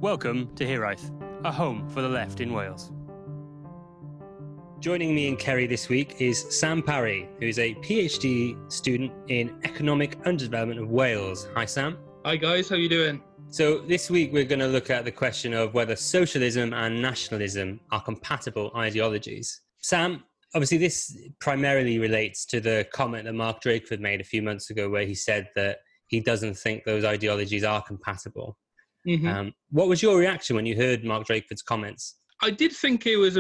Welcome to Hiraeth, a home for the left in Wales. Joining me in Kerry this week is Sam Parry, who is a PhD student in Economic Underdevelopment of Wales. Hi, Sam. Hi, guys. How are you doing? So this week we're going to look at the question of whether socialism and nationalism are compatible ideologies. Sam, obviously this primarily relates to the comment that Mark Drakeford made a few months ago where he said that he doesn't think those ideologies are compatible. What was your reaction when you heard Mark Drakeford's comments? I did think it was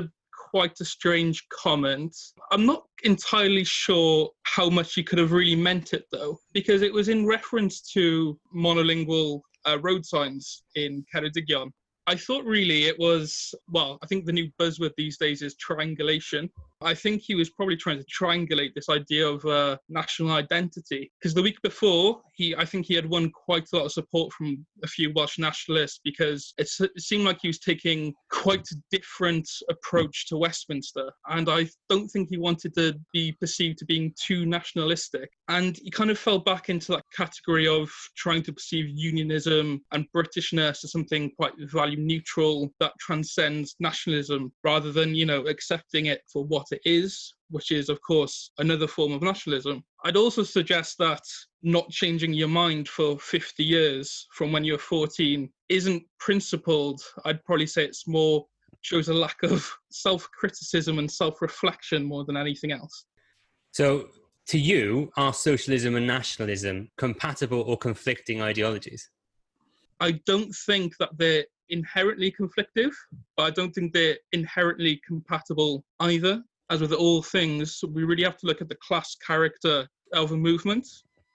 quite a strange comment. I'm not entirely sure how much he could have really meant it, though, because it was in reference to monolingual road signs in Ceredigion. I thought really it was, I think the new buzzword these days is triangulation. I think he was probably trying to triangulate this idea of national identity, because the week before, I think he had won quite a lot of support from a few Welsh nationalists because it seemed like he was taking quite a different approach to Westminster. And I don't think he wanted to be perceived to being too nationalistic. And he kind of fell back into that category of trying to perceive unionism and Britishness as something quite value neutral that transcends nationalism rather than, accepting it for what it is, which is, of course, another form of nationalism. I'd also suggest that not changing your mind for 50 years from when you're 14 isn't principled. I'd probably say it's more shows a lack of self-criticism and self-reflection more than anything else. So, to you, are socialism and nationalism compatible or conflicting ideologies? I don't think that they're inherently conflictive, but I don't think they're inherently compatible either. As with all things, we really have to look at the class character of a movement,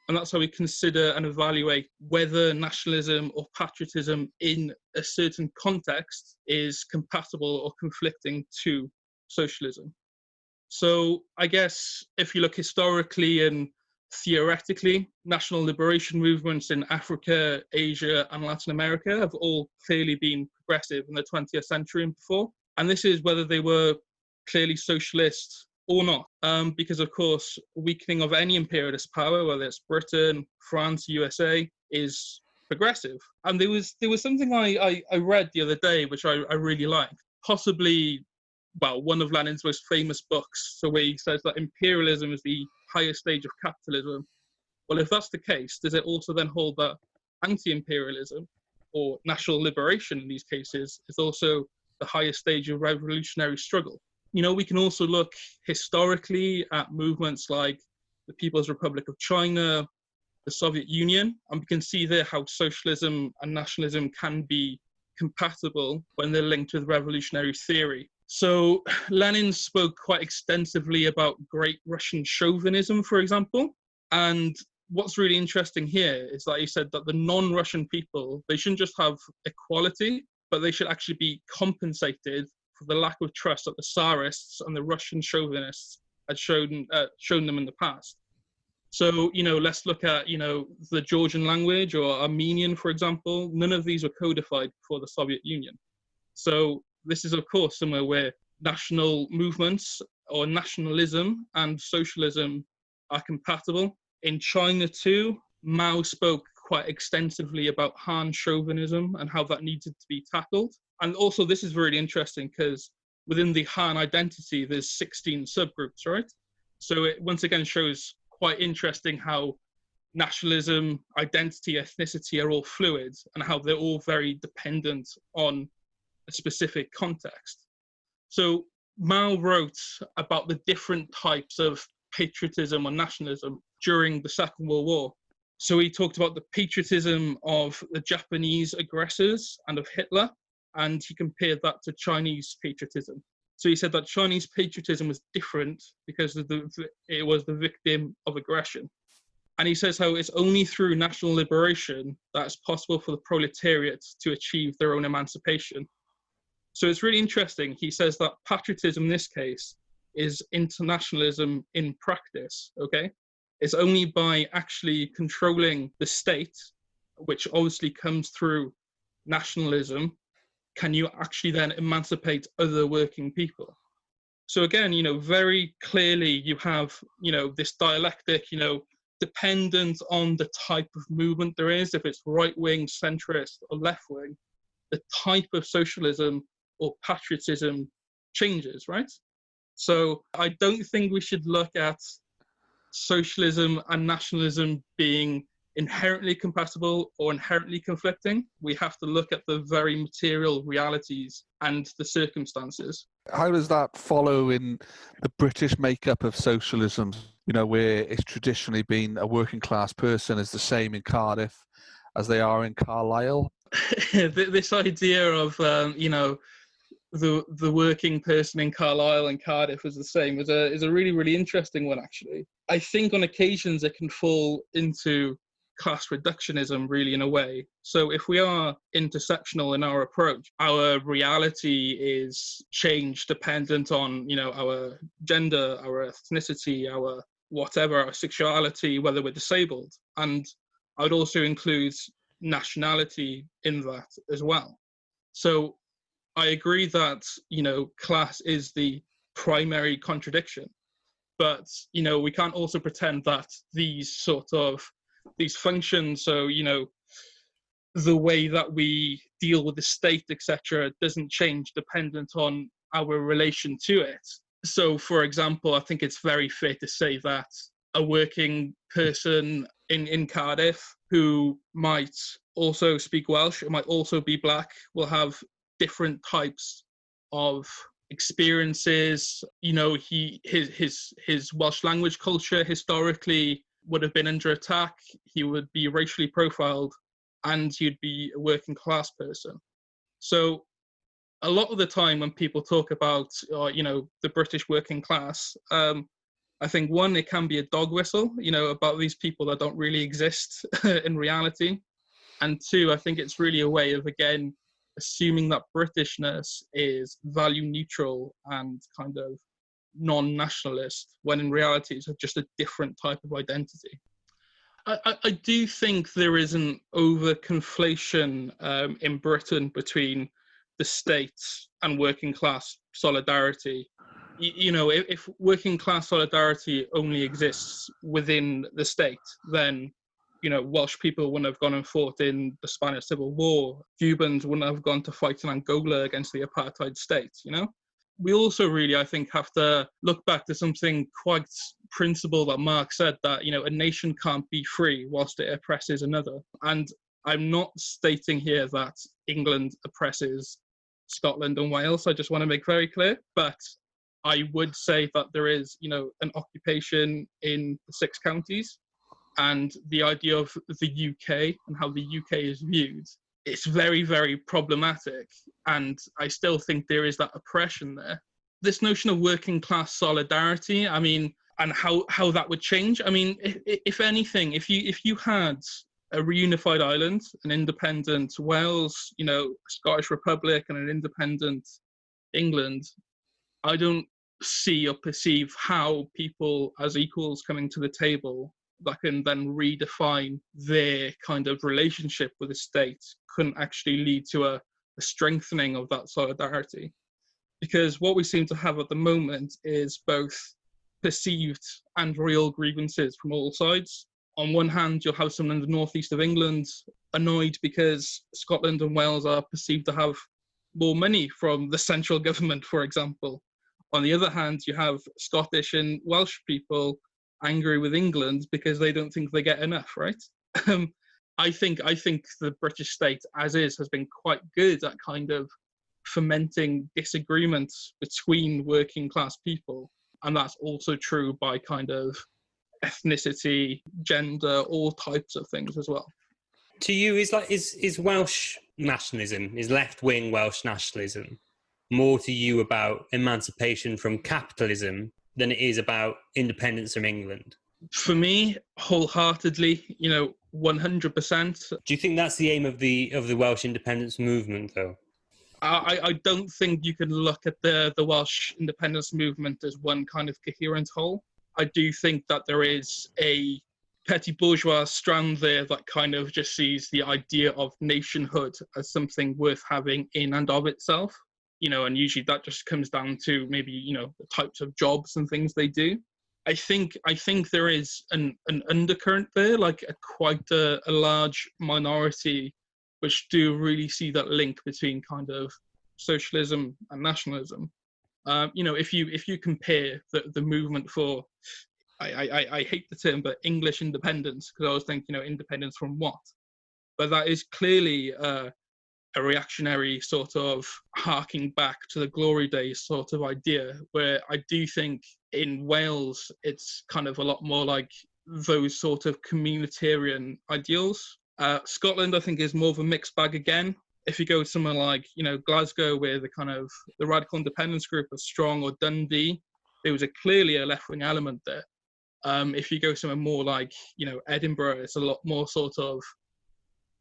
and that's how we consider and evaluate whether nationalism or patriotism in a certain context is compatible or conflicting to socialism. So I guess if you look historically and theoretically, national liberation movements in Africa, Asia, and Latin America have all clearly been progressive in the 20th century and before. And this is whether they were clearly socialist or not, because, of course, weakening of any imperialist power, whether it's Britain, France, USA, is progressive. And there was something I read the other day, which I really liked, possibly, one of Lenin's most famous books, so where he says that imperialism is the highest stage of capitalism. Well, if that's the case, does it also then hold that anti-imperialism or national liberation in these cases is also the highest stage of revolutionary struggle? We can also look historically at movements like the People's Republic of China, the Soviet Union, and we can see there how socialism and nationalism can be compatible when they're linked with revolutionary theory. So Lenin spoke quite extensively about Great Russian chauvinism, for example. And what's really interesting here is that he said that the non-Russian people, they shouldn't just have equality, but they should actually be compensated for the lack of trust that the Tsarists and the Russian chauvinists had shown them in the past. So, let's look at, the Georgian language or Armenian, for example. None of these were codified before the Soviet Union. So this is, of course, somewhere where national movements or nationalism and socialism are compatible. In China, too, Mao spoke quite extensively about Han chauvinism and how that needed to be tackled. And also, this is really interesting because within the Han identity, there's 16 subgroups, right? So it once again shows quite interesting how nationalism, identity, ethnicity are all fluid and how they're all very dependent on a specific context. So Mao wrote about the different types of patriotism or nationalism during the Second World War. So he talked about the patriotism of the Japanese aggressors and of Hitler, and he compared that to Chinese patriotism. So he said that Chinese patriotism was different because it was the victim of aggression. And he says how it's only through national liberation that it's possible for the proletariat to achieve their own emancipation. So it's really interesting. He says that patriotism in this case is internationalism in practice, okay? It's only by actually controlling the state, which obviously comes through nationalism, can you actually then emancipate other working people. So again, very clearly you have, this dialectic, dependent on the type of movement there is, if it's right-wing, centrist, or left-wing, the type of socialism or patriotism changes, right? So I don't think we should look at socialism and nationalism being inherently compatible or inherently conflicting. We have to look at the very material realities and the circumstances. How does that follow in the British makeup of socialism? You know, where it's traditionally been a working class person is the same in Cardiff as they are in Carlisle. This idea of, the working person in Carlisle and Cardiff is the same is a really, really interesting one, actually. I think on occasions it can fall into class reductionism, really, in a way. So if we are intersectional in our approach, our reality is changed dependent on, our gender, our ethnicity, our whatever, our sexuality, whether we're disabled. And I would also include nationality in that as well. So I agree that, class is the primary contradiction, but, we can't also pretend that these functions, so, the way that we deal with the state, etc., doesn't change dependent on our relation to it. So, for example, I think it's very fair to say that a working person in Cardiff who might also speak Welsh, might also be black, will have different types of experiences. His Welsh language culture historically would have been under attack. He would be racially profiled, and he'd be a working class person. So a lot of the time when people talk about, the British working class, I think, one, it can be a dog whistle, about these people that don't really exist in reality. And two, I think it's really a way of, again, assuming that Britishness is value neutral and kind of non-nationalist, when in reality it's just a different type of identity. I do think there is an over-conflation in Britain between the state and working class solidarity. If working class solidarity only exists within the state, then Welsh people wouldn't have gone and fought in the Spanish Civil War. Cubans wouldn't have gone to fight in Angola against the apartheid state, We also really, I think, have to look back to something quite principle that Marx said, that, a nation can't be free whilst it oppresses another. And I'm not stating here that England oppresses Scotland and Wales. I just want to make very clear. But I would say that there is, an occupation in the 6 counties. And the idea of the UK and how the UK is viewed, it's very, very problematic. And I still think there is that oppression there. This notion of working class solidarity, and how that would change. If anything, if you had a reunified Ireland, an independent Wales, a Scottish Republic and an independent England, I don't see or perceive how people as equals coming to the table that can then redefine their kind of relationship with the state couldn't actually lead to a strengthening of that solidarity. Because what we seem to have at the moment is both perceived and real grievances from all sides. On one hand, you'll have someone in the northeast of England annoyed because Scotland and Wales are perceived to have more money from the central government, for example. On the other hand, you have Scottish and Welsh people angry with England because they don't think they get enough, right? I think the British state, as is, has been quite good at kind of fomenting disagreements between working class people. And that's also true by kind of ethnicity, gender, all types of things as well. To you, is Welsh nationalism, is left-wing Welsh nationalism more to you about emancipation from capitalism than it is about independence from England? For me, wholeheartedly, 100%. Do you think that's the aim of the Welsh independence movement, though? I don't think you can look at the Welsh independence movement as one kind of coherent whole. I do think that there is a petty bourgeois strand there that kind of just sees the idea of nationhood as something worth having in and of itself. And usually that just comes down to maybe, the types of jobs and things they do. I think there is an undercurrent there, like quite a large minority which do really see that link between kind of socialism and nationalism. If you compare the movement for, I hate the term, but English independence, because I was thinking, independence from what? But that is clearly a reactionary sort of harking back to the glory days sort of idea, where I do think in Wales it's kind of a lot more like those sort of communitarian ideals. Scotland, I think, is more of a mixed bag again. If you go somewhere like, Glasgow, where the radical independence group are strong, or Dundee, there was clearly a left-wing element there. If you go somewhere more like, Edinburgh, it's a lot more sort of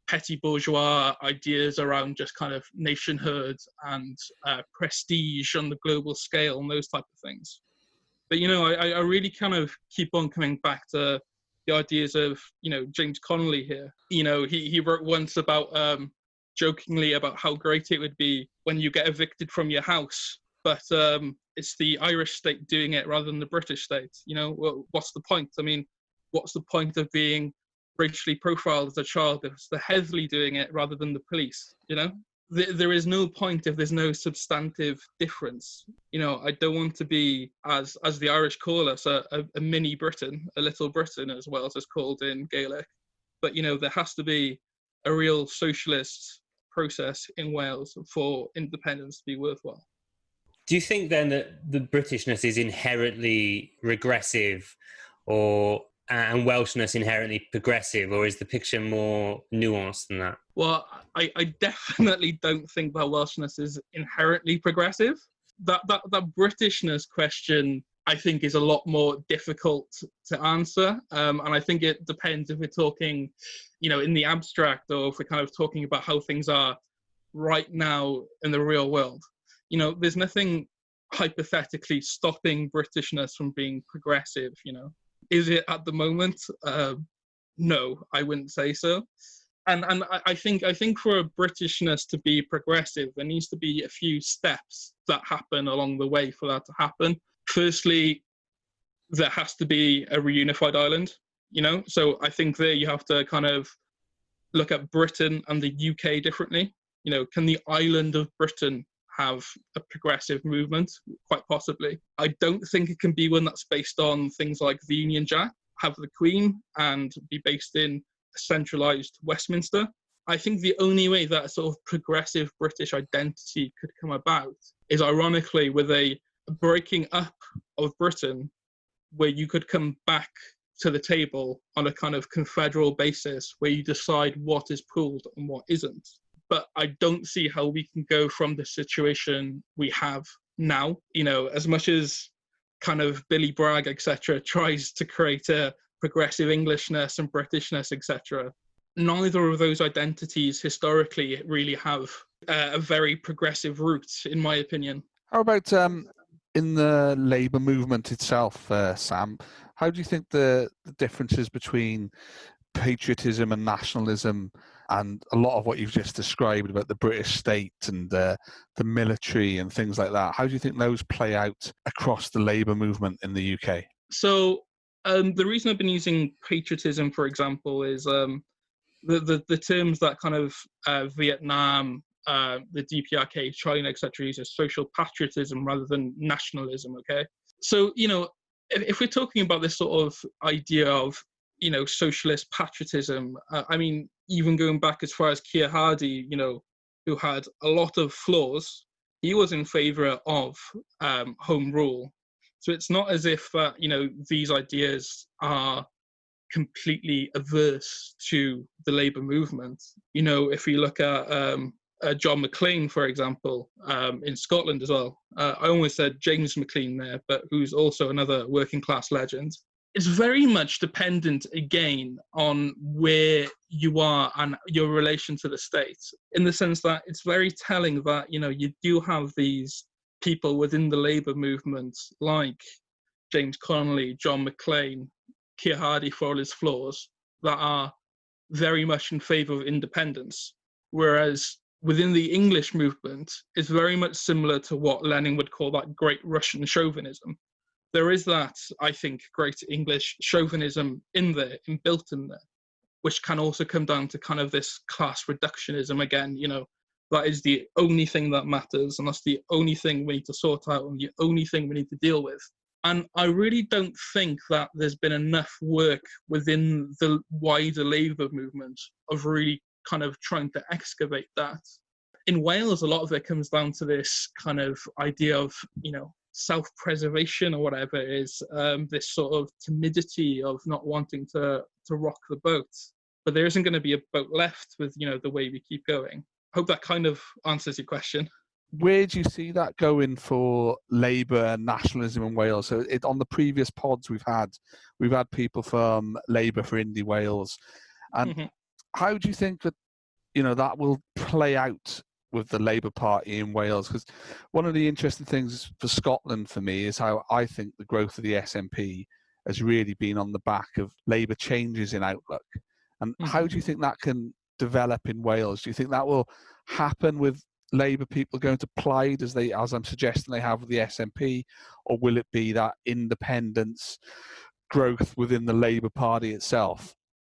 petty bourgeois ideas around just kind of nationhood and prestige on the global scale and those type of things. But, I really kind of keep on coming back to the ideas of, James Connolly here. He wrote once about, jokingly, about how great it would be when you get evicted from your house, but it's the Irish state doing it rather than the British state. What's the point? I mean, what's the point of being racially profiled as a child if it's the Heatherly doing it rather than the police? There is no point if there's no substantive difference. I don't want to be, as the Irish call us, a mini Britain, a little Britain, as Wales is called in Gaelic. But, there has to be a real socialist process in Wales for independence to be worthwhile. Do you think then that the Britishness is inherently regressive, and Welshness inherently progressive, or is the picture more nuanced than that? Well, I definitely don't think that Welshness is inherently progressive. That Britishness question, I think, is a lot more difficult to answer. And I think it depends if we're talking, in the abstract, or if we're kind of talking about how things are right now in the real world. There's nothing hypothetically stopping Britishness from being progressive, Is it at the moment? No, I wouldn't say so. And I think for a Britishness to be progressive, there needs to be a few steps that happen along the way for that to happen. Firstly, there has to be a reunified Ireland, So I think there you have to kind of look at Britain and the UK differently. Can the island of Britain have a progressive movement? Quite possibly. I don't think it can be one that's based on things like the Union Jack, have the Queen, and be based in a centralised Westminster. I think the only way that a sort of progressive British identity could come about is, ironically, with a breaking up of Britain, where you could come back to the table on a kind of confederal basis, where you decide what is pooled and what isn't. But I don't see how we can go from the situation we have now. As much as kind of Billy Bragg, etc., tries to create a progressive Englishness and Britishness, etc., neither of those identities historically really have a very progressive root, in my opinion. How about in the labour movement itself, Sam? How do you think the differences between patriotism and nationalism, and a lot of what you've just described about the British state and the military and things like that, how do you think those play out across the labour movement in the UK? So the reason I've been using patriotism, for example, is the terms that kind of Vietnam, the DPRK, China, etc., uses social patriotism rather than nationalism, okay? So, if we're talking about this sort of idea of, socialist patriotism, even going back as far as Keir Hardie, who had a lot of flaws, he was in favour of home rule. So it's not as if, these ideas are completely averse to the labour movement. If you look at John Maclean, for example, in Scotland as well. I almost said James Maclean there, but who's also another working class legend. It's very much dependent, again, on where you are and your relation to the state, in the sense that it's very telling that, you do have these people within the labour movement, like James Connolly, John Maclean, Keir Hardie, for all his flaws, that are very much in favour of independence. Whereas within the English movement, it's very much similar to what Lenin would call that great Russian chauvinism. There is that, I think, great English chauvinism built in there, which can also come down to kind of this class reductionism again, that is the only thing that matters, and that's the only thing we need to sort out, and the only thing we need to deal with. And I really don't think that there's been enough work within the wider Labour movement of really kind of trying to excavate that. In Wales, a lot of it comes down to this kind of idea of, self-preservation or whatever it is, this sort of timidity of not wanting to rock the boat. But there isn't going to be a boat left with, the way we keep going. Hope that kind of answers your question. Where do you see that going for Labour and nationalism in Wales? So on the previous pods we've had people from Labour for Indie Wales. And how do you think that, that will play out with the Labour Party in Wales? Because one of the interesting things for Scotland for me is how I think the growth of the SNP has really been on the back of Labour changes in outlook. And how do you think that can develop in Wales? Do you think that will happen with Labour people going to Plaid as I'm suggesting they have with the SNP, or will it be that independence growth within the Labour Party itself?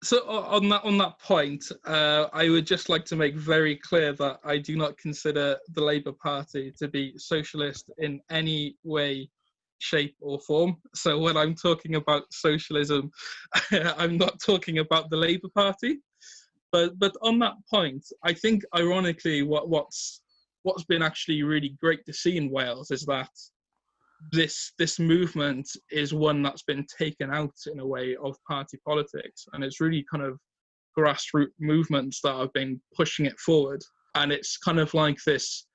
So on that point, I would just like to make very clear that I do not consider the Labour Party to be socialist in any way, shape or form. So when I'm talking about socialism, I'm not talking about the Labour Party. But on that point, I think ironically what's been actually really great to see in Wales is that this movement is one that's been taken out in a way of party politics, and it's really kind of grassroots movements that have been pushing it forward. And it's kind of like this,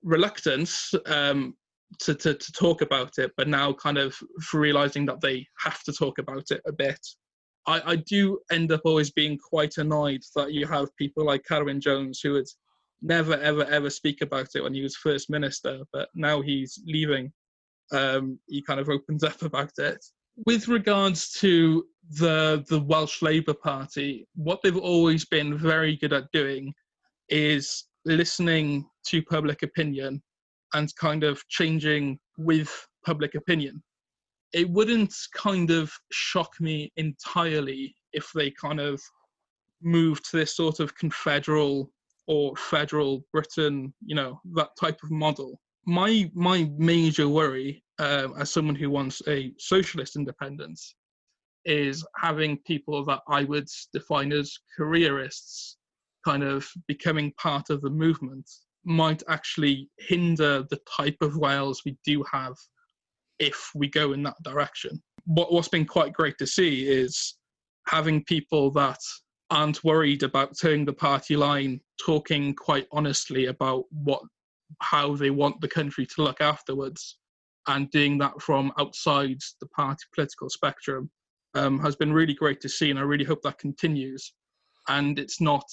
reluctance to talk about it, but now kind of realizing that they have to talk about it a bit. I do end up always being quite annoyed that you have people like Carwyn Jones who would never, ever, ever speak about it when he was First Minister, but now he's leaving. He kind of opens up about it. With regards to the Welsh Labour Party, what they've always been very good at doing is listening to public opinion and kind of changing with public opinion. It wouldn't kind of shock me entirely if they kind of moved to this sort of confederal or federal Britain, that type of model. My major worry, as someone who wants a socialist independence, is having people that I would define as careerists kind of becoming part of the movement might actually hinder the type of Wales we do have if we go in that direction. What's been quite great to see is having people that aren't worried about turning the party line, talking quite honestly about how they want the country to look afterwards, and doing that from outside the party political spectrum has been really great to see, and I really hope that continues. And it's not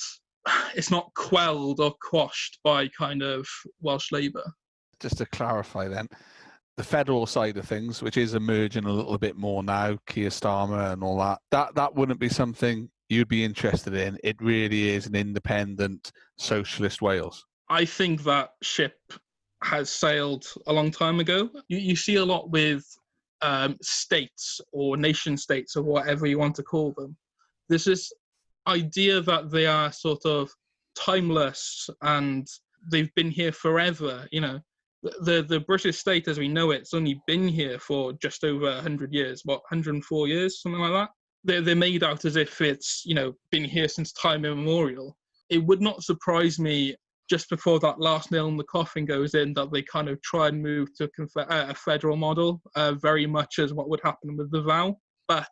quelled or quashed by kind of Welsh Labour. Just to clarify then, the federal side of things, which is emerging a little bit more now, Keir Starmer and all that wouldn't be something you'd be interested in. It really is an independent socialist Wales. I think that ship has sailed a long time ago. You see a lot with states or nation states or whatever you want to call them. There's this idea that they are sort of timeless and they've been here forever. The British state as we know it's only been here for just over 100 years, 104 years, something like that. They're made out as if it's, been here since time immemorial. It would not surprise me just before that last nail in the coffin goes in that they kind of try and move to a federal model, very much as what would happen with the vow. But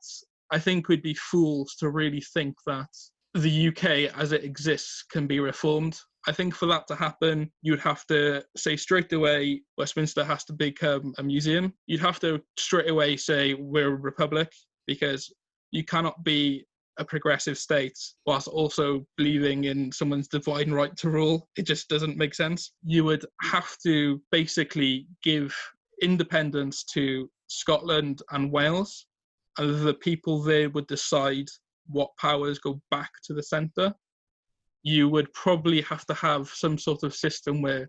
I think we'd be fools to really think that the UK as it exists can be reformed. I think for that to happen, you'd have to say straight away Westminster has to become a museum. You'd have to straight away say we're a republic, because you cannot be a progressive state whilst also believing in someone's divine right to rule. It just doesn't make sense. You would have to basically give independence to Scotland and Wales, and the people there would decide what powers go back to the centre. You would probably have to have some sort of system where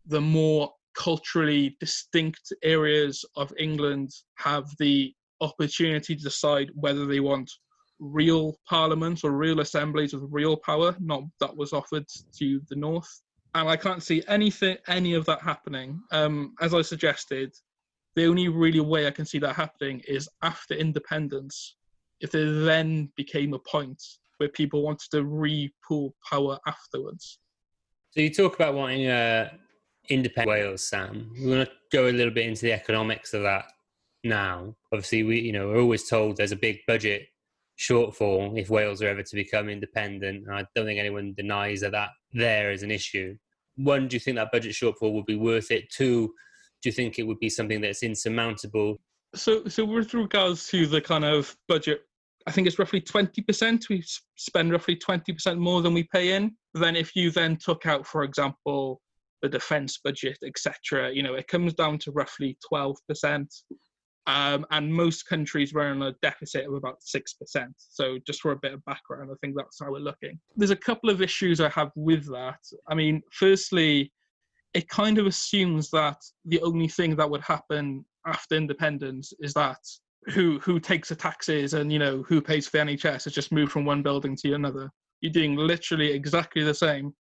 the more culturally distinct areas of England have the opportunity to decide whether they want real parliaments or real assemblies with real power, not that was offered to the North. And I can't see any of that happening. As I suggested, the only really way I can see that happening is after independence, if there then became a point where people wanted to re-pool power afterwards. So you talk about wanting independent Wales, Sam. We want to go a little bit into the economics of that now. Obviously, we're always told there's a big budget shortfall if Wales are ever to become independent. And I don't think anyone denies that there is an issue. One, do you think that budget shortfall would be worth it? Two, do you think it would be something that's insurmountable? So with regards to the kind of budget, I think it's roughly 20%. We spend roughly 20% more than we pay in. Then if you then took out, for example, the defence budget, etc., it comes down to roughly 12%. And most countries run on a deficit of about 6%. So just for a bit of background, I think that's how we're looking. There's a couple of issues I have with that. I mean, firstly, it kind of assumes that the only thing that would happen after independence is that who takes the taxes and, who pays for the NHS is just moved from one building to another. You're doing literally exactly the same,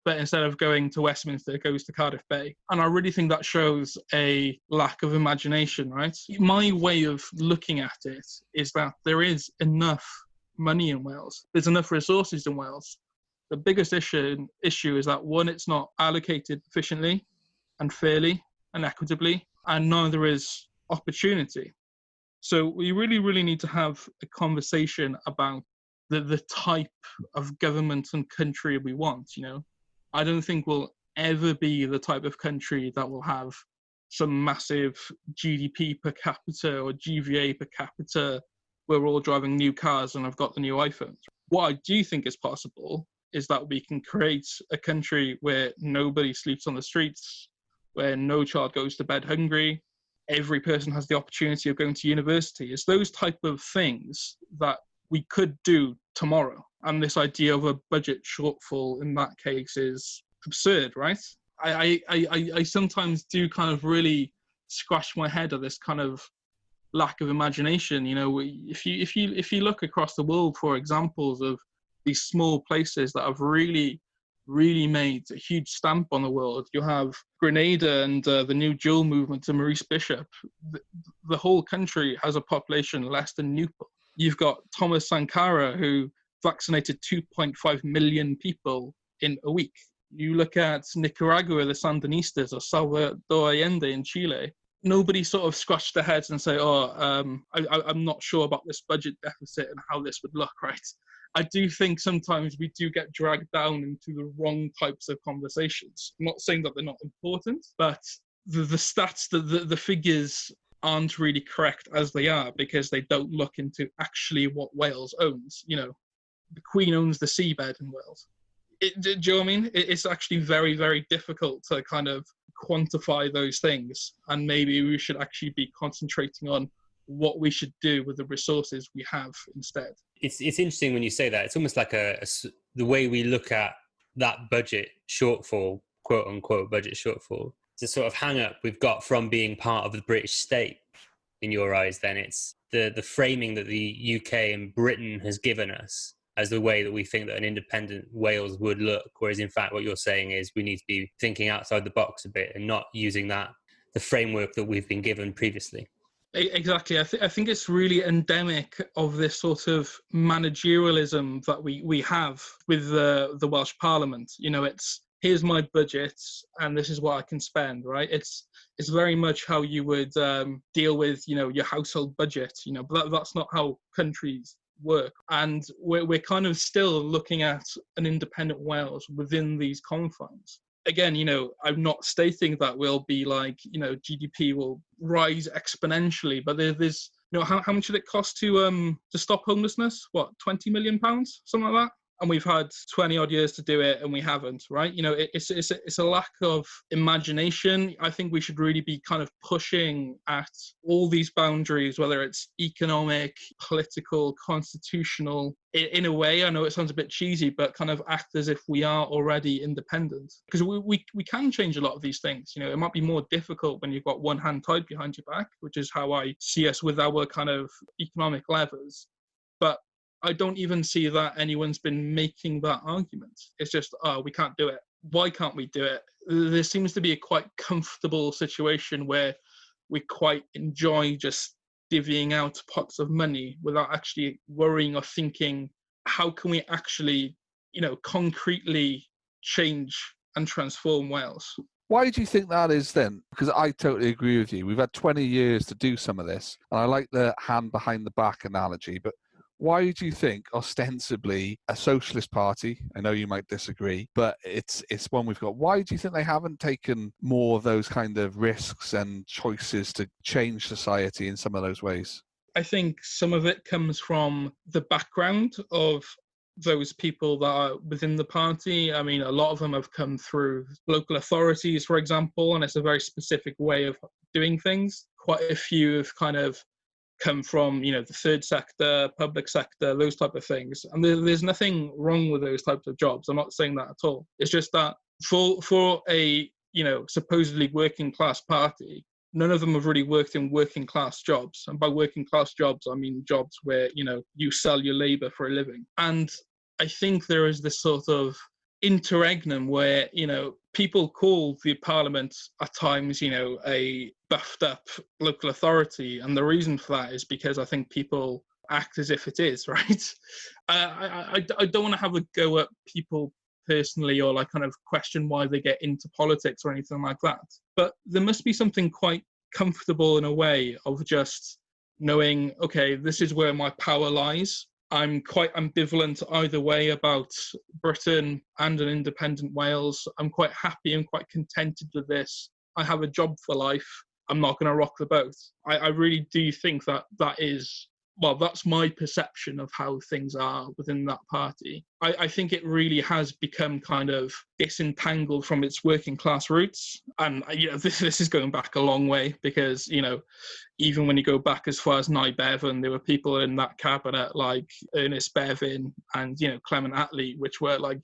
but instead of going to Westminster, it goes to Cardiff Bay. And I really think that shows a lack of imagination, right? My way of looking at it is that there is enough money in Wales. There's enough resources in Wales. The biggest issue is that, one, it's not allocated efficiently and fairly and equitably, and neither is opportunity. So we really, really need to have a conversation about the type of government and country we want, I don't think we'll ever be the type of country that will have some massive GDP per capita or GVA per capita where we're all driving new cars and I've got the new iPhones. What I do think is possible is that we can create a country where nobody sleeps on the streets, where no child goes to bed hungry, every person has the opportunity of going to university. It's those type of things that we could do tomorrow. And this idea of a budget shortfall in that case is absurd, right? I sometimes do kind of really scratch my head at this kind of lack of imagination. If you look across the world for examples of these small places that have really, really made a huge stamp on the world, you have Grenada and the New Dual movement to Maurice Bishop. The whole country has a population less than Newport. You've got Thomas Sankara, who vaccinated 2.5 million people in a week. You look at Nicaragua, the Sandinistas, or Salvador Allende in Chile. Nobody sort of scratched their heads and say, I'm not sure about this budget deficit and how this would look, right? I do think sometimes we do get dragged down into the wrong types of conversations. I'm not saying that they're not important, but the stats, the figures aren't really correct as they are because they don't look into actually what Wales owns. The Queen owns the seabed in Wales. Do you know what I mean? It's actually very, very difficult to kind of quantify those things. And maybe we should actually be concentrating on what we should do with the resources we have instead. It's interesting when you say that. It's almost like the way we look at that budget shortfall, quote unquote budget shortfall. It's a sort of hang up we've got from being part of the British state. In your eyes, then it's the framing that the UK and Britain has given us as the way that we think that an independent Wales would look, whereas in fact what you're saying is we need to be thinking outside the box a bit and not using the framework that we've been given previously. Exactly. I think it's really endemic of this sort of managerialism that we have with the Welsh Parliament. It's here's my budget and this is what I can spend, right? It's very much how you would deal with, your household budget, but that's not how countries work. And we're kind of still looking at an independent Wales within these confines. Again, I'm not stating that we'll be like, GDP will rise exponentially, but there's, how much did it cost to stop homelessness? What, £20 million, something like that? And we've had 20 odd years to do it and we haven't, right? It's a lack of imagination. I think we should really be kind of pushing at all these boundaries, whether it's economic, political, constitutional. In a way, I know it sounds a bit cheesy, but kind of act as if we are already independent. Because we can change a lot of these things. It might be more difficult when you've got one hand tied behind your back, which is how I see us with our kind of economic levers. But I don't even see that anyone's been making that argument. It's just, oh, we can't do it. Why can't we do it? There seems to be a quite comfortable situation where we quite enjoy just divvying out pots of money without actually worrying or thinking, how can we actually, concretely change and transform Wales? Why do you think that is then? Because I totally agree with you. We've had 20 years to do some of this, and I like the hand behind the back analogy, but why do you think ostensibly a socialist party, I know you might disagree, but it's one we've got, why do you think they haven't taken more of those kind of risks and choices to change society in some of those ways? I think some of it comes from the background of those people that are within the party. I mean, a lot of them have come through local authorities, for example, and it's a very specific way of doing things. Quite a few have kind of come from, the third sector, public sector, those type of things. And there's nothing wrong with those types of jobs. I'm not saying that at all. It's just that for a, supposedly working class party, none of them have really worked in working class jobs. And by working class jobs, I mean jobs where, you sell your labor for a living. And I think there is this sort of interregnum where, people call the parliament at times, a buffed up local authority. And the reason for that is because I think people act as if it is, right? I don't want to have a go at people personally or like kind of question why they get into politics or anything like that. But there must be something quite comfortable in a way of just knowing, okay, this is where my power lies. I'm quite ambivalent either way about Britain and an independent Wales. I'm quite happy and quite contented with this. I have a job for life. I'm not going to rock the boat. I really do think that is, well, that's my perception of how things are within that party. I think it really has become kind of disentangled from its working class roots. And, this is going back a long way because, even when you go back as far as Nye Bevan, there were people in that cabinet like Ernest Bevin and, Clement Attlee, which were like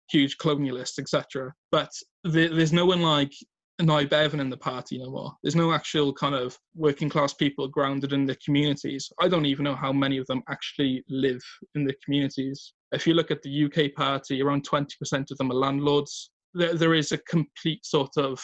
huge colonialists, etc. But there's no one like Nye Bevan in the party no more. There's no actual kind of working class people grounded in the communities. I don't even know how many of them actually live in the communities. If you look at the UK party, around 20% of them are landlords. There is a complete sort of,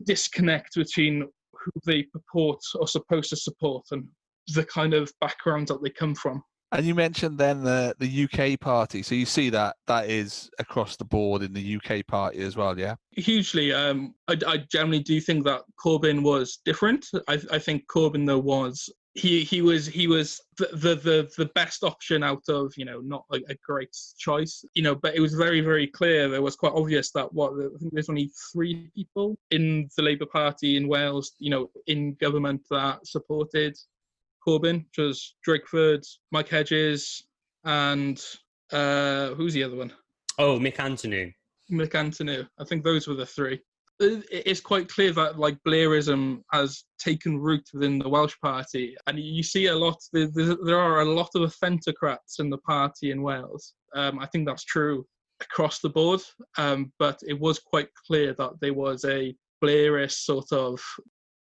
disconnect between who they purport or supposed to support and the kind of background that they come from. And you mentioned then the UK party. So you see that is across the board in the UK party as well, yeah? Hugely. I generally do think that Corbyn was different. I think Corbyn, though, was he was the best option out of, not a great choice, but it was very, very clear. It was quite obvious that I think there's only 3 people in the Labour Party in Wales, in government that supported Corbyn, which was Drakeford, Mike Hedges, and who's the other one? Oh, Mick Antonou. Mick Antonou. I think those were the 3. It's quite clear that like Blairism has taken root within the Welsh party, and you see a lot. There are a lot of authentocrats in the party in Wales. I think that's true across the board, but it was quite clear that there was a Blairist sort of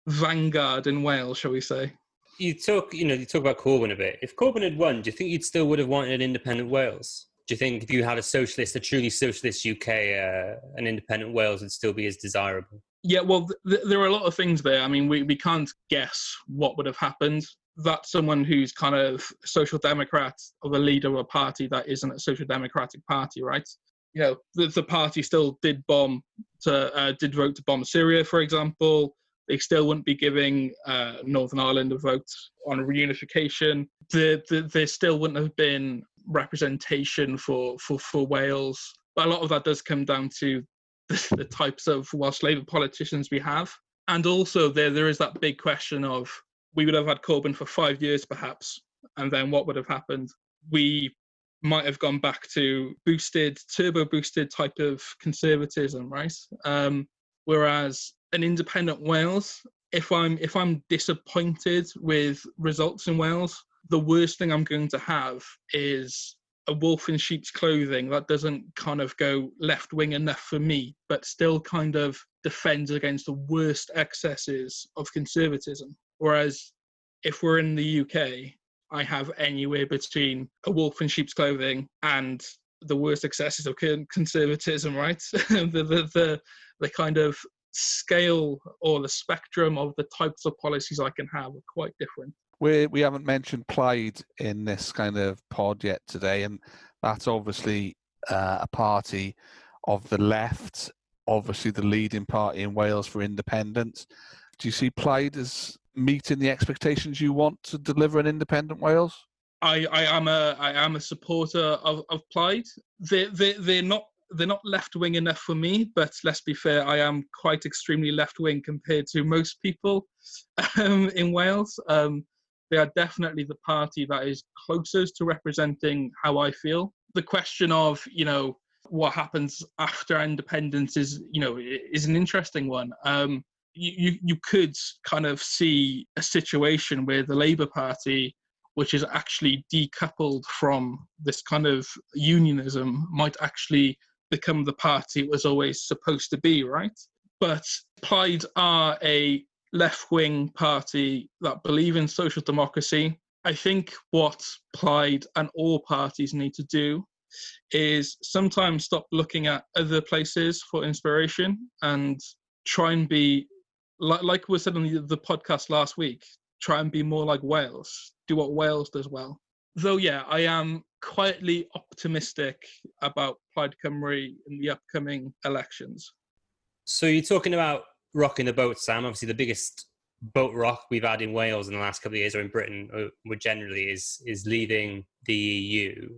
vanguard in Wales, shall we say. You talk about Corbyn a bit. If Corbyn had won, do you think you'd still would have wanted an independent Wales? Do you think if you had a truly socialist UK, an independent Wales would still be as desirable? Yeah, well, there are a lot of things there. I mean, we can't guess what would have happened. That's someone who's kind of social democrat of a leader of a party that isn't a social democratic party, right? The party still did vote to bomb Syria, for example. They still wouldn't be giving Northern Ireland a vote on reunification. There still wouldn't have been representation for Wales. But a lot of that does come down to the types of Welsh Labour politicians we have. And also there is that big question of, we would have had Corbyn for 5 years perhaps, and then what would have happened? We might have gone back to turbo boosted type of conservatism, right? Whereas an independent Wales, if I'm disappointed with results in Wales, the worst thing I'm going to have is a wolf in sheep's clothing that doesn't kind of go left wing enough for me, but still kind of defends against the worst excesses of conservatism. Whereas if we're in the UK, I have anywhere between a wolf in sheep's clothing and the worst excesses of conservatism, right? The kind of scale or the spectrum of the types of policies I can have are quite different. We haven't mentioned Plaid in this kind of pod yet today, and that's obviously a party of the left, obviously the leading party in Wales for independence. Do you see Plaid as meeting the expectations you want to deliver an independent Wales? I am a supporter of Plaid. They're not left wing enough for me, but let's be fair, I am quite extremely left wing compared to most people in Wales. They are definitely the party that is closest to representing how I feel. The question of, what happens after independence is an interesting one. You could kind of see a situation where the Labour Party, which is actually decoupled from this kind of unionism, might actually become the party it was always supposed to be, right? But Plaid are a left-wing party that believe in social democracy. I think what Plaid and all parties need to do is sometimes stop looking at other places for inspiration and try and be, like we said on the podcast last week, try and be more like Wales, do what Wales does well. Though, yeah, I am quietly optimistic about Plaid Cymru in the upcoming elections. So you're talking about rocking the boat, Sam. Obviously, the biggest boat rock we've had in Wales in the last couple of years, or in Britain more generally, is leaving the EU.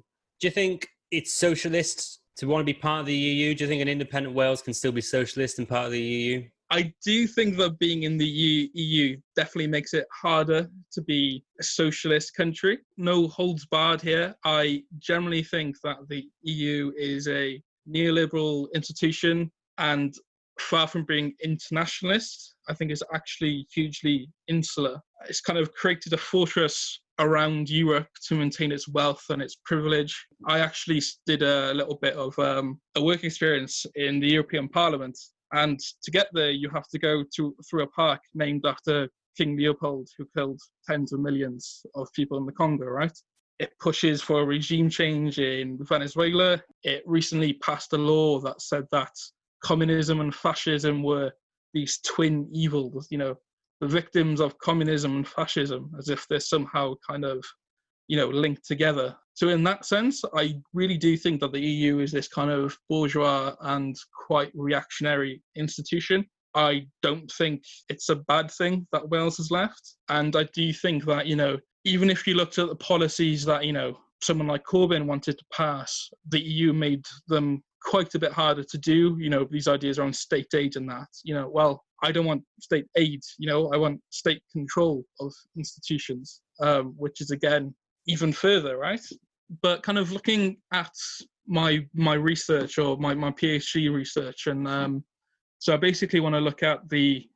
Do you think it's socialist to want to be part of the EU? Do you think an independent Wales can still be socialist and part of the EU? I do think that being in the EU definitely makes it harder to be a socialist country. No holds barred here. I generally think that the EU is a neoliberal institution, and far from being internationalist, I think it's actually hugely insular. It's kind of created a fortress around Europe to maintain its wealth and its privilege. I actually did a little bit of a work experience in the European Parliament. And to get there, you have to go through a park named after King Leopold, who killed tens of millions of people in the Congo, right? It pushes for a regime change in Venezuela. It recently passed a law that said that communism and fascism were these twin evils, the victims of communism and fascism, as if they're somehow kind of, linked together. So in that sense, I really do think that the EU is this kind of bourgeois and quite reactionary institution. I don't think it's a bad thing that Wales has left. And I do think that, even if you looked at the policies that, someone like Corbyn wanted to pass, the EU made them quite a bit harder to do, these ideas around state aid and that, well, I don't want state aid, I want state control of institutions, which is, again, even further, right? But kind of looking at my research or my PhD research, and so I basically want to look at the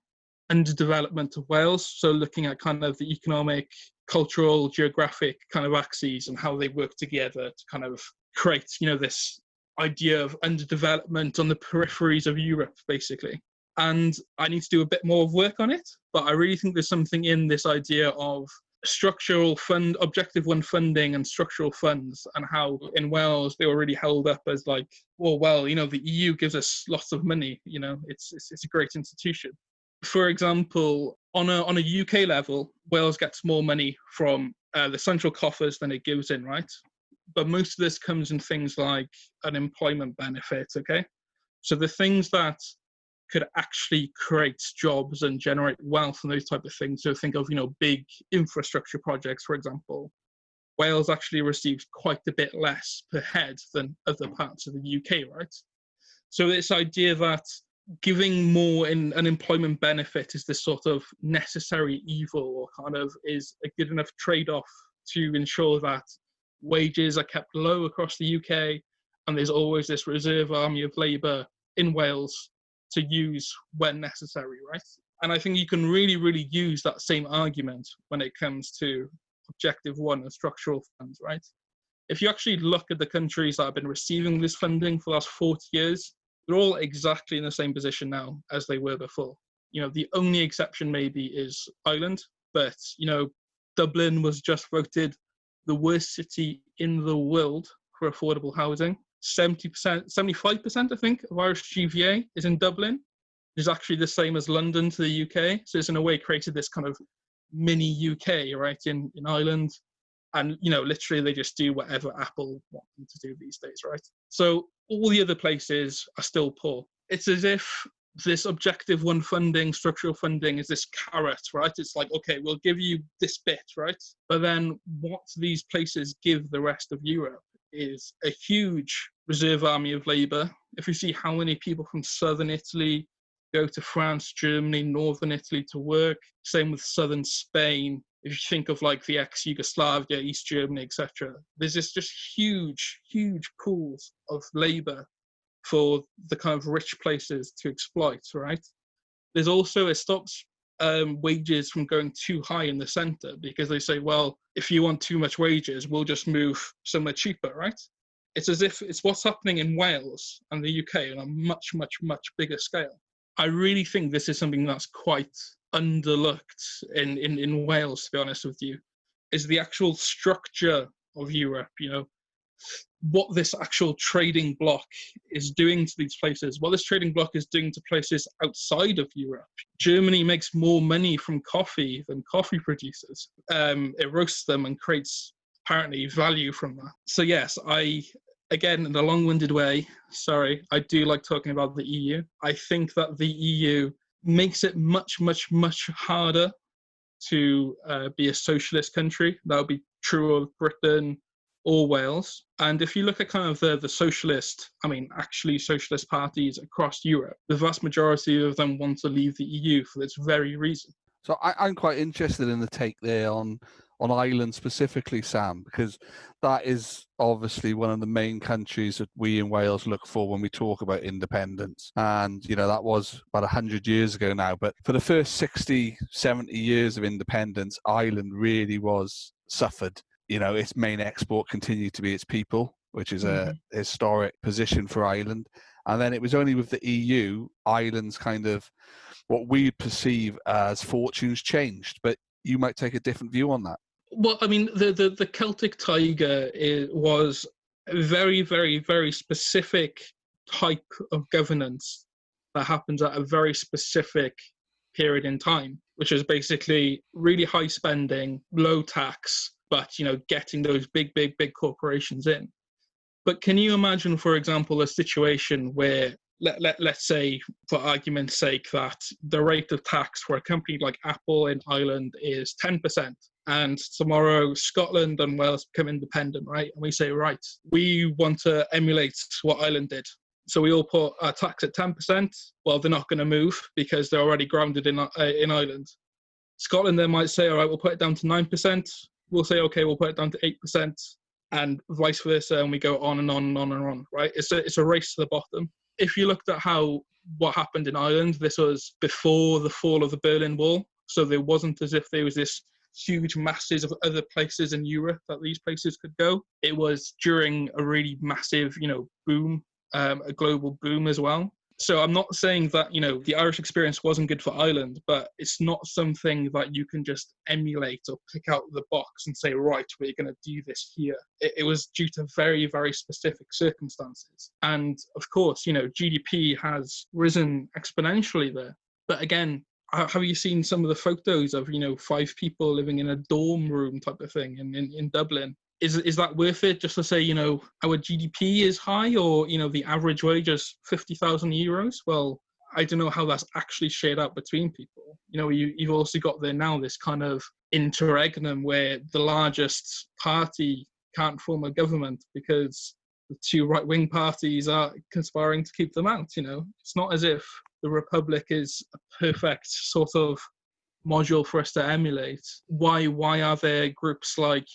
underdevelopment of Wales, so looking at kind of the economic, cultural, geographic kind of axes and how they work together to kind of create, this idea of underdevelopment on the peripheries of Europe, basically. And I need to do a bit more of work on it, but I really think there's something in this idea of structural fund, Objective 1 funding and structural funds, and how in Wales they were really held up as like, the EU gives us lots of money, it's a great institution. For example, on a UK level, Wales gets more money from the central coffers than it gives in, right? But most of this comes in things like unemployment benefits, okay? So the things that could actually create jobs and generate wealth and those type of things. So think of, big infrastructure projects, for example. Wales actually receives quite a bit less per head than other parts of the UK, right? So this idea that giving more in an employment benefit is this sort of necessary evil, or kind of is a good enough trade-off to ensure that wages are kept low across the UK, and there's always this reserve army of labour in Wales to use when necessary, right? And I think you can really, really use that same argument when it comes to Objective 1 and structural funds, right? If you actually look at the countries that have been receiving this funding for the last 40 years, they're all exactly in the same position now as they were before. The only exception maybe is Ireland, but, Dublin was just voted the worst city in the world for affordable housing. 75%, I think, of Irish GVA is in Dublin, which is actually the same as London to the UK. So it's in a way created this kind of mini UK, right, in Ireland. And, literally they just do whatever Apple want them to do these days, right? So all the other places are still poor. It's as if this Objective One funding, structural funding, is this carrot, right? It's like, okay, we'll give you this bit, right? But then what these places give the rest of Europe is a huge reserve army of labour. If you see how many people from southern Italy go to France, Germany, northern Italy to work, same with southern Spain. If you think of like the ex-Yugoslavia, East Germany, etc., there's this just huge, huge pools of labour for the kind of rich places to exploit, right? There's also, it stops wages from going too high in the centre, because they say, well, if you want too much wages, we'll just move somewhere cheaper, right? It's as if it's what's happening in Wales and the UK on a much, much, much bigger scale. I really think this is something that's quite underlooked in Wales, to be honest with you, is the actual structure of Europe, what this actual trading bloc is doing to these places, what this trading bloc is doing to places outside of Europe. Germany makes more money from coffee than coffee producers. It roasts them and creates, apparently, value from that. So yes, again, in a long-winded way, sorry, I do like talking about the EU. I think that the EU makes it much, much, much harder to be a socialist country. That would be true of Britain or Wales. And if you look at kind of the socialist parties across Europe, the vast majority of them want to leave the EU for this very reason. So I'm quite interested in the take there on Ireland specifically, Sam, because that is obviously one of the main countries that we in Wales look for when we talk about independence. And, that was about 100 years ago now. But for the first 60, 70 years of independence, Ireland really suffered. Its main export continued to be its people, which is a historic position for Ireland. And then it was only with the EU, Ireland's kind of what we perceive as fortunes changed. But you might take a different view on that. Well, I mean, the Celtic Tiger was a very, very, very specific type of governance that happens at a very specific period in time, which is basically really high spending, low tax, but, getting those big, big, big corporations in. But can you imagine, for example, a situation where, let's say, for argument's sake, that the rate of tax for a company like Apple in Ireland is 10%, and tomorrow Scotland and Wales become independent, right? And we say, right, we want to emulate what Ireland did. So we all put our tax at 10%. Well, they're not going to move because they're already grounded in Ireland. Scotland then might say, all right, we'll put it down to 9%. We'll say, okay, we'll put it down to 8%, and vice versa, and we go on and on and on and on, right? It's a race to the bottom. If you looked at what happened in Ireland, this was before the fall of the Berlin Wall, so there wasn't as if there was this huge masses of other places in Europe that these places could go. It was during a really massive, boom, a global boom as well. So I'm not saying that, the Irish experience wasn't good for Ireland, but it's not something that you can just emulate or pick out the box and say, right, we're going to do this here. It was due to very, very specific circumstances. And of course, GDP has risen exponentially there. But again, have you seen some of the photos of, 5 people living in a dorm room type of thing in Dublin? Is that worth it just to say, our GDP is high, or, the average wage is 50,000 euros? Well, I don't know how that's actually shared out between people. You've also got there now this kind of interregnum where the largest party can't form a government because the 2 right-wing parties are conspiring to keep them out. It's not as if the Republic is a perfect sort of module for us to emulate. Why are there groups like,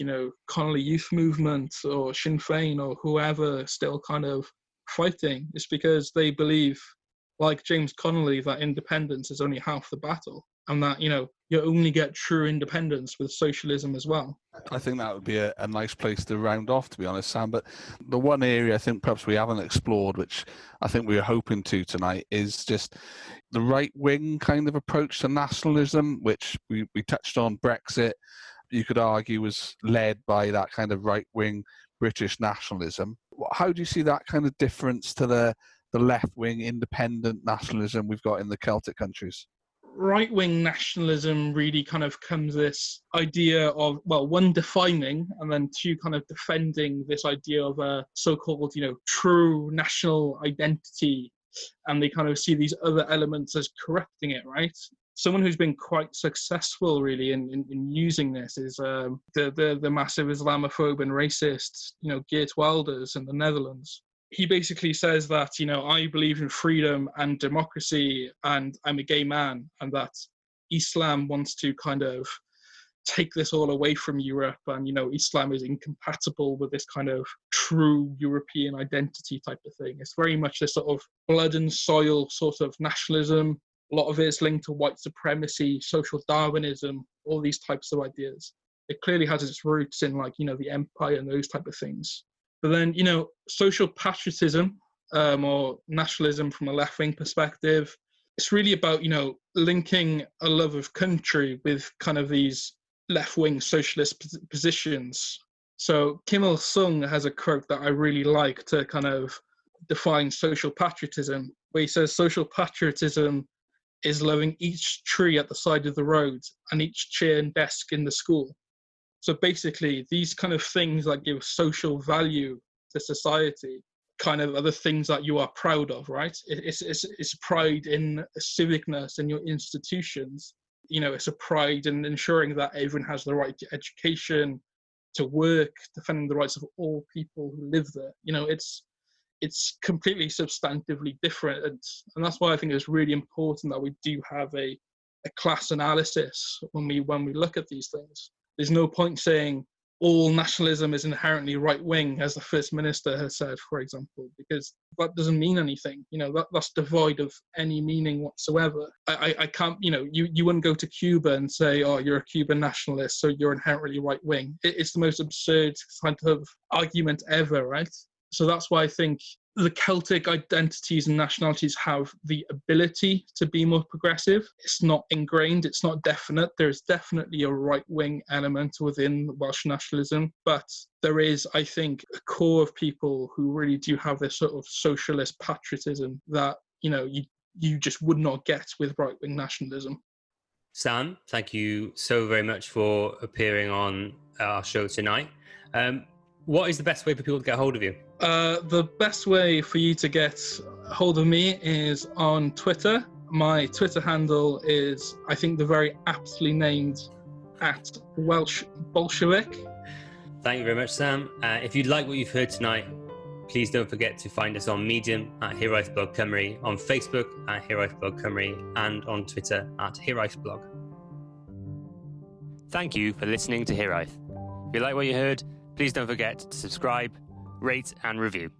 Connolly Youth Movement or Sinn Féin or whoever still kind of fighting? It's because they believe, like James Connolly, that independence is only half the battle, and that, you only get true independence with socialism as well. I think that would be a nice place to round off, to be honest, Sam. But the one area I think perhaps we haven't explored, which I think we were hoping to tonight, is just the right-wing kind of approach to nationalism, which we touched on Brexit. you could argue was led by that kind of right-wing British nationalism. How do you see that kind of difference to the left-wing independent nationalism we've got in the Celtic countries? Right-wing nationalism really kind of comes this idea of, well, one, defining, and then two, kind of defending this idea of a so-called, true national identity, and they kind of see these other elements as corrupting it, right? Someone who's been quite successful, really, in using this is the massive Islamophobe and racist, Geert Wilders in the Netherlands. He basically says that, I believe in freedom and democracy, and I'm a gay man, and that Islam wants to kind of take this all away from Europe, and, Islam is incompatible with this kind of true European identity type of thing. It's very much this sort of blood and soil sort of nationalism. A lot of it is linked to white supremacy, social Darwinism, all these types of ideas. It clearly has its roots in, the empire and those type of things. But then, social patriotism or nationalism from a left-wing perspective, it's really about, linking a love of country with kind of these left-wing socialist positions. So Kim Il-sung has a quote that I really like to kind of define social patriotism, where he says social patriotism is loving each tree at the side of the road and each chair and desk in the school. So basically, these kind of things that give social value to society kind of are the things that you are proud of, right? It's pride in civicness in your institutions. It's a pride in ensuring that everyone has the right to education, to work, defending the rights of all people who live there. It's completely substantively different. And that's why I think it's really important that we do have a class analysis when we look at these things. There's no point saying all nationalism is inherently right-wing, as the First Minister has said, for example, because that doesn't mean anything. That's devoid of any meaning whatsoever. I can't, you wouldn't go to Cuba and say, oh, you're a Cuban nationalist, so you're inherently right-wing. It's the most absurd kind of argument ever, right? So that's why I think the Celtic identities and nationalities have the ability to be more progressive. It's not ingrained, it's not definite. There's definitely a right-wing element within Welsh nationalism, but there is, I think, a core of people who really do have this sort of socialist patriotism that, you just would not get with right-wing nationalism. Sam, thank you so very much for appearing on our show tonight. What is the best way for people to get hold of you? The best way for you to get hold of me is on Twitter. My Twitter handle is, I think, the very aptly named @Welsh Bolshevik. Thank you very much, Sam. If you'd like what you've heard tonight, please don't forget to find us on Medium @HiraethBlogCymru, on Facebook @HiraethBlogCymru, and on Twitter @HiraethBlog. Thank you for listening to Hiraeth. If you like what you heard, please don't forget to subscribe, rate and review.